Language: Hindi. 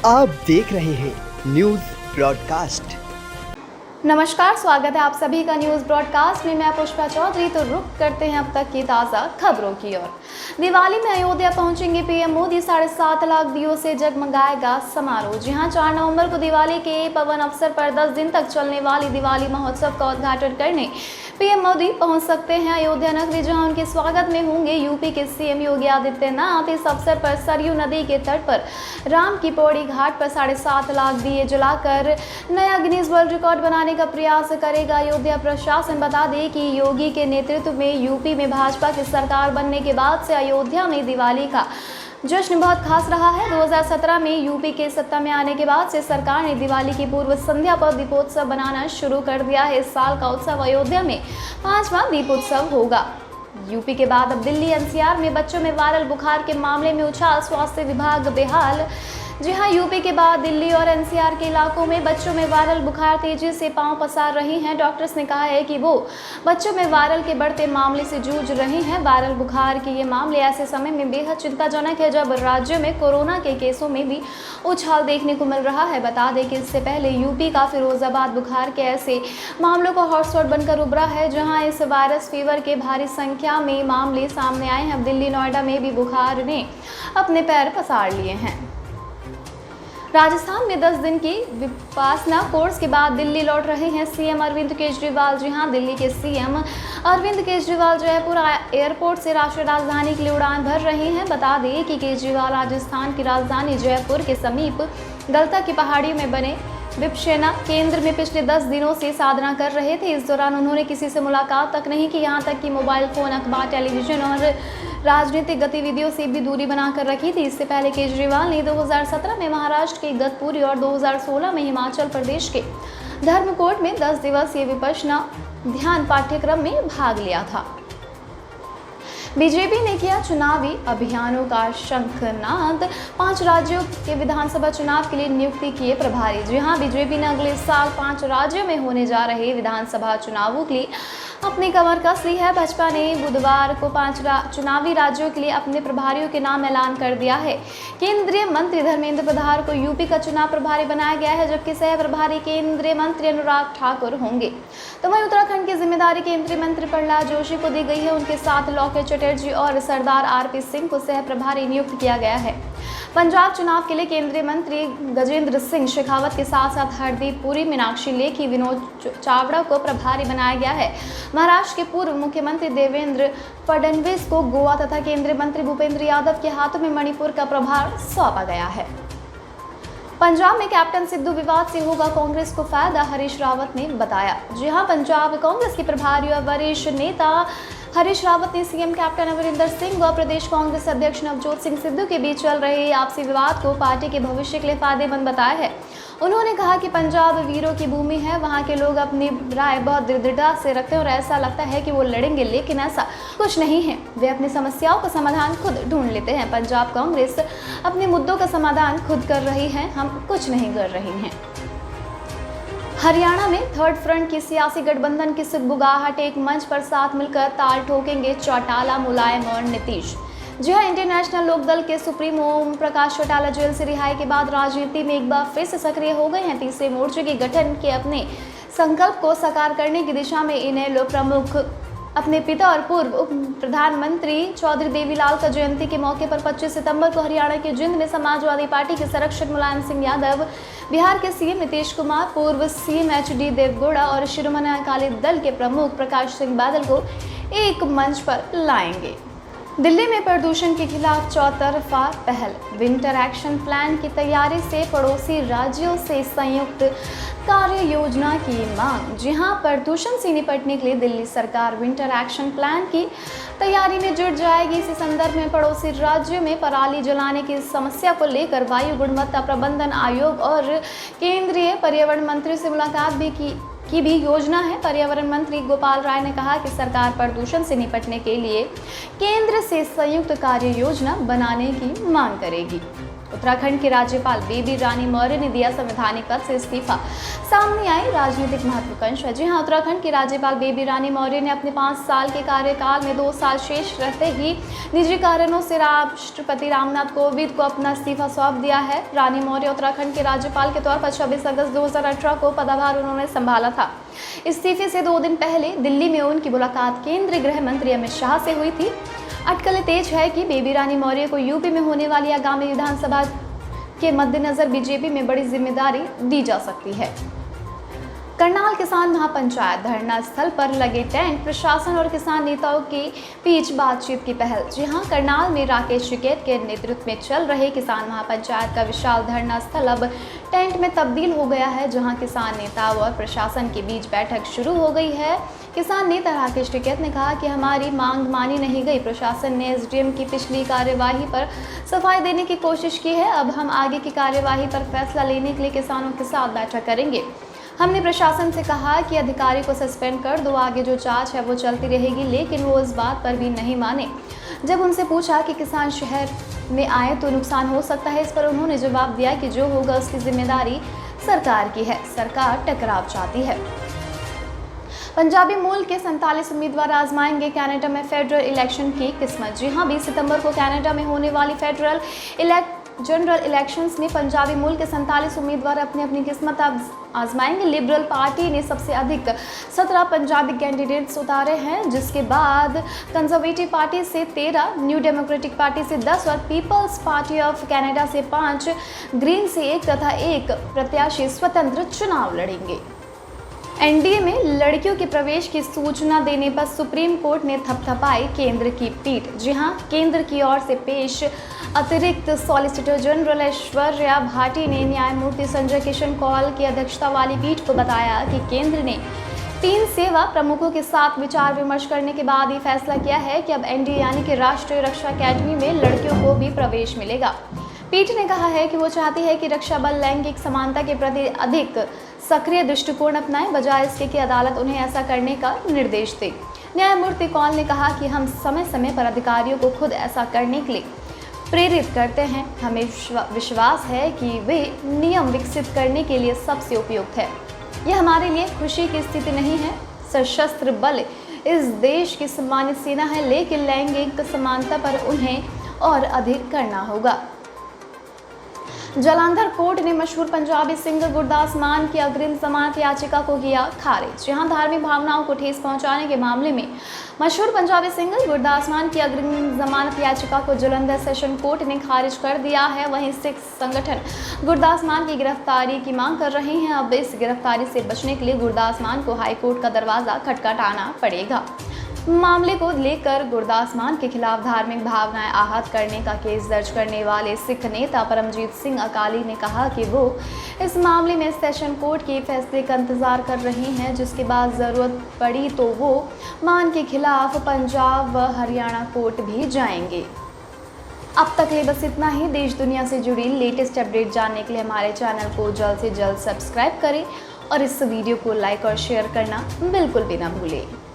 आप देख रहे हैं न्यूज ब्रॉडकास्ट। नमस्कार, स्वागत है आप सभी का न्यूज ब्रॉडकास्ट में। मैं पुष्पा चौधरी। तो रुक करते हैं अब तक की ताज़ा खबरों की ओर। दिवाली में अयोध्या पहुंचेंगे पीएम मोदी। 7.5 लाख दियों से जगमगाएगा समारोह। जी हां, 4 नवंबर को दिवाली के पावन अवसर पर 10 दिन तक चलने वाली दिवाली महोत्सव का उद्घाटन करने पीएम मोदी पहुंच सकते हैं अयोध्या नगरी, जहां उनके स्वागत में होंगे यूपी के सीएम योगी आदित्यनाथ। इस अवसर पर सरयू नदी के तट पर राम की पौड़ी घाट पर 7.5 लाख दिए जलाकर नया गिनीज वर्ल्ड रिकॉर्ड बनाने का प्रयास करेगा अयोध्या प्रशासन। बता दें कि योगी के नेतृत्व में यूपी में भाजपा की सरकार बनने के बाद से अयोध्या में दिवाली का जश्न बहुत खास रहा है। 2017 में यूपी के सत्ता में आने के बाद से सरकार ने दिवाली की पूर्व संध्या पर दीपोत्सव बनाना शुरू कर दिया है। इस साल का उत्सव अयोध्या में 5वां दीपोत्सव होगा। यूपी के बाद अब दिल्ली एनसीआर में बच्चों में वायरल बुखार के मामले में उछाल, स्वास्थ्य विभाग बेहाल। जी हां, यूपी के बाद दिल्ली और एनसीआर के इलाकों में बच्चों में वायरल बुखार तेजी से पांव पसार रही हैं। डॉक्टर्स ने कहा है कि वो बच्चों में वायरल के बढ़ते मामले से जूझ रहे हैं। वायरल बुखार के ये मामले ऐसे समय में बेहद चिंताजनक है जब राज्य में कोरोना के केसों में भी उछाल देखने को मिल रहा है। बता दें कि इससे पहले यूपी का फिरोजाबाद बुखार के ऐसे मामलों का हॉटस्पॉट बनकर उभरा है, जहाँ इस वायरस फीवर के भारी संख्या में मामले सामने आए हैं। अब दिल्ली, नोएडा में भी बुखार ने अपने पैर पसार लिए हैं। राजस्थान में 10 दिन की विपासना कोर्स के बाद दिल्ली लौट रहे हैं सीएम अरविंद केजरीवाल। जी हां, दिल्ली के सीएम अरविंद केजरीवाल जयपुर एयरपोर्ट से राष्ट्रीय राजधानी के लिए उड़ान भर रहे हैं। बता दें कि केजरीवाल राजस्थान की राजधानी जयपुर के समीप गलता की पहाड़ियों में बने विपसेना केंद्र में पिछले 10 दिनों से साधना कर रहे थे। इस दौरान उन्होंने किसी से मुलाकात तक नहीं की, यहाँ तक कि मोबाइल फोन, अखबार, टेलीविजन और राजनीतिक गतिविधियों से भी दूरी बनाकर रखी थी। इससे पहले केजरीवाल ने 2017 में महाराष्ट्र के इगतपुरी और 2016 में हिमाचल प्रदेश के धर्मकोट में 10 दिवसीय विपश्यना ध्यान पाठ्यक्रम में भाग लिया था। बीजेपी ने किया चुनावी अभियानों का शंखनाद। 5 राज्यों के विधानसभा चुनाव के लिए नियुक्ति किए प्रभारी। जी हां, बीजेपी ने अगले साल 5 राज्यों में होने जा रहे विधानसभा चुनावों के लिए अपनी कमर कस ली है। भाजपा ने बुधवार को 5 चुनावी राज्यों के लिए अपने प्रभारियों के नाम ऐलान कर दिया है। केंद्रीय मंत्री धर्मेंद्र प्रधान को यूपी का चुनाव प्रभारी बनाया गया है, जबकि सह प्रभारी केंद्रीय मंत्री अनुराग ठाकुर होंगे। तो वहीं उत्तराखंड की जिम्मेदारी केंद्रीय मंत्री प्रहलाद जोशी को दी गई है। उनके साथ लॉकेट चटर्जी और सरदार आरपी सिंह को सह प्रभारी नियुक्त किया गया है। पंजाब चुनाव के लिए केंद्रीय मंत्री गजेंद्र सिंह शेखावत के साथ साथ हरदीप पुरी, मीनाक्षी लेखी, विनोद चावड़ा को प्रभारी बनाया गया है। महाराष्ट्र के पूर्व मुख्यमंत्री देवेंद्र फडणवीस को गोवा तथा केंद्रीय मंत्री भूपेंद्र यादव के हाथों में मणिपुर का प्रभार सौंपा गया है। पंजाब में कैप्टन सिद्धू विवाद से होगा कांग्रेस को फायदा, हरीश रावत ने बताया। जी हां, पंजाब कांग्रेस के प्रभारी और वरिष्ठ नेता हरीश रावत ने सीएम कैप्टन अमरिंदर सिंह व प्रदेश कांग्रेस अध्यक्ष नवजोत सिंह सिद्धू के बीच चल रहे आपसी विवाद को पार्टी के भविष्य के लिए फायदेमंद बताया है। उन्होंने कहा कि पंजाब वीरों की भूमि है, वहां के लोग अपनी राय बहुत दृढ़ता से रखते हैं और ऐसा लगता है कि वो लड़ेंगे, लेकिन ऐसा कुछ नहीं है। वे अपनी समस्याओं का समाधान खुद ढूंढ लेते हैं। पंजाब कांग्रेस अपने मुद्दों का समाधान खुद कर रही है, हम कुछ नहीं कर रहे हैं। हरियाणा में थर्ड फ्रंट की सियासी गठबंधन की सिद्ध एक मंच पर साथ मिलकर ताल ठोकेंगे चौटाला, मुलायम और नीतीश। जी हां, इंडियन नेशनल लोकदल के सुप्रीमो ओम प्रकाश चौटाला जेल से रिहाई के बाद राजनीति में एक बार फिर से सक्रिय हो गए हैं। तीसरे मोर्चे के गठन के अपने संकल्प को साकार करने की दिशा में इन्हें लोग प्रमुख अपने पिता और पूर्व उप प्रधानमंत्री चौधरी देवीलाल का जयंती के मौके पर 25 सितंबर को हरियाणा के जिंद में समाजवादी पार्टी के संरक्षक मुलायम सिंह यादव, बिहार के सीएम नीतीश कुमार, पूर्व सीएम एचडी देवगौड़ा और शिरोमणि अकाली दल के प्रमुख प्रकाश सिंह बादल को एक मंच पर लाएंगे। दिल्ली में प्रदूषण के खिलाफ चौतरफा पहल। विंटर एक्शन प्लान की तैयारी से पड़ोसी राज्यों से संयुक्त कार्य योजना की मांग। जी हां, प्रदूषण से निपटने के लिए दिल्ली सरकार विंटर एक्शन प्लान की तैयारी में जुट जाएगी। इसी संदर्भ में पड़ोसी राज्यों में पराली जलाने की समस्या को लेकर वायु गुणवत्ता प्रबंधन आयोग और केंद्रीय पर्यावरण मंत्री से मुलाकात की भी योजना है। पर्यावरण मंत्री गोपाल राय ने कहा कि सरकार प्रदूषण से निपटने के लिए केंद्र से संयुक्त कार्य योजना बनाने की मांग करेगी। उत्तराखंड के राज्यपाल बेबी रानी मौर्य ने दिया संवैधानिक पद से इस्तीफा, सामने आई राजनीतिक महत्वाकांक्षा। जी हां, उत्तराखंड की राज्यपाल बेबी रानी मौर्य ने अपने 5 साल के कार्यकाल में 2 साल शेष रहते ही निजी कारणों से राष्ट्रपति रामनाथ कोविंद को अपना इस्तीफा सौंप दिया है। रानी मौर्य उत्तराखंड के राज्यपाल के तौर पर 26 अगस्त 2018 को पदभार उन्होंने संभाला था। इस्तीफे से 2 दिन पहले दिल्ली में उनकी मुलाकात केंद्रीय गृह मंत्री अमित शाह से हुई थी। अटकलें तेज है कि बेबी रानी मौर्य को यूपी में होने वाली आगामी विधानसभा के मद्देनजर बीजेपी में बड़ी जिम्मेदारी दी जा सकती है। करनाल किसान महापंचायत धरना स्थल पर लगे टेंट, प्रशासन और किसान नेताओं के बीच बातचीत की पहल। जी हां, करनाल में राकेश टिकैत के नेतृत्व में चल रहे किसान महापंचायत का विशाल धरना स्थल अब टेंट में तब्दील हो गया है, जहां किसान नेताओं और प्रशासन के बीच बैठक शुरू हो गई है। किसान नेता राकेश टिकैत ने कहा कि हमारी मांग मानी नहीं गई। प्रशासन ने एसडीएम की पिछली कार्यवाही पर सफाई देने की कोशिश की है। अब हम आगे की कार्यवाही पर फैसला लेने के लिए किसानों के साथ बैठक करेंगे। हमने प्रशासन से कहा कि अधिकारी को सस्पेंड कर दो, आगे जो जांच है वो चलती रहेगी, लेकिन वो इस बात पर भी नहीं माने। जब उनसे पूछा कि किसान शहर में आए तो नुकसान हो सकता है, इस पर उन्होंने जवाब दिया कि जो होगा उसकी जिम्मेदारी सरकार की है। सरकार टकराव चाहती है। पंजाबी मूल के 47 उम्मीदवार आजमाएंगे कनाडा में फेडरल इलेक्शन की किस्मत। जी हां, 20 सितंबर को कनाडा में होने वाली फेडरल जनरल इलेक्शंस में पंजाबी मूल के 47 उम्मीदवार अपनी अपनी किस्मत आजमाएंगे। लिबरल पार्टी ने सबसे अधिक 17 पंजाबी कैंडिडेट्स उतारे हैं, जिसके बाद कंजर्वेटिव पार्टी से 13, न्यू डेमोक्रेटिक पार्टी से 10 और पीपल्स पार्टी ऑफ कनाडा से 5, ग्रीन से 1 तथा 1 प्रत्याशी स्वतंत्र चुनाव लड़ेंगे। एनडीए में लड़कियों के प्रवेश की सूचना देने पर सुप्रीम कोर्ट ने थपथपाई केंद्र की पीठ। जी हां, केंद्र की ओर से पेश अतिरिक्त सॉलिसिटर जनरल ऐश्वर्या भाटी ने न्यायमूर्ति संजय किशन कौल की अध्यक्षता वाली पीठ को बताया कि केंद्र ने 3 सेवा प्रमुखों के साथ विचार विमर्श करने के बाद ये फैसला किया है कि अब एनडीए यानी कि राष्ट्रीय रक्षा अकेडमी में लड़कियों को भी प्रवेश मिलेगा। पीठ ने कहा है कि वो चाहती है कि रक्षा बल लैंगिक समानता के प्रति अधिक सक्रिय दृष्टिकोण अपनाएं, बजाय इसके कि अदालत उन्हें ऐसा करने का निर्देश दे। न्यायमूर्ति कौल ने कहा कि हम समय समय पर अधिकारियों को खुद ऐसा करने के लिए प्रेरित करते हैं। हमें विश्वास है कि वे नियम विकसित करने के लिए सबसे उपयुक्त है। यह हमारे लिए खुशी की स्थिति नहीं है। सशस्त्र बल इस देश की सम्मानित सेना है, लेकिन लैंगिक समानता पर उन्हें और अधिक करना होगा। जालंधर कोर्ट ने मशहूर पंजाबी सिंगर गुरदास मान की अग्रिम जमानत याचिका को किया खारिज। जहां धार्मिक भावनाओं को ठेस पहुंचाने के मामले में मशहूर पंजाबी सिंगर गुरदास मान की अग्रिम जमानत याचिका को जालंधर सेशन कोर्ट ने खारिज कर दिया है। वहीं सिख संगठन गुरदास मान की गिरफ्तारी की मांग कर रहे हैं। अब इस गिरफ्तारी से बचने के लिए गुरदास मान को हाईकोर्ट का दरवाजा खटखटाना पड़ेगा। मामले को लेकर गुरदास मान के खिलाफ धार्मिक भावनाएं आहत करने का केस दर्ज करने वाले सिख नेता परमजीत सिंह अकाली ने कहा कि वो इस मामले में सेशन कोर्ट के फैसले का इंतजार कर रहे हैं, जिसके बाद ज़रूरत पड़ी तो वो मान के खिलाफ पंजाब व हरियाणा कोर्ट भी जाएंगे। अब तक ले बस इतना ही। देश दुनिया से जुड़ी लेटेस्ट अपडेट जानने के लिए हमारे चैनल को जल्द से जल्द सब्सक्राइब करें और इस वीडियो को लाइक और शेयर करना बिल्कुल भी ना भूलें।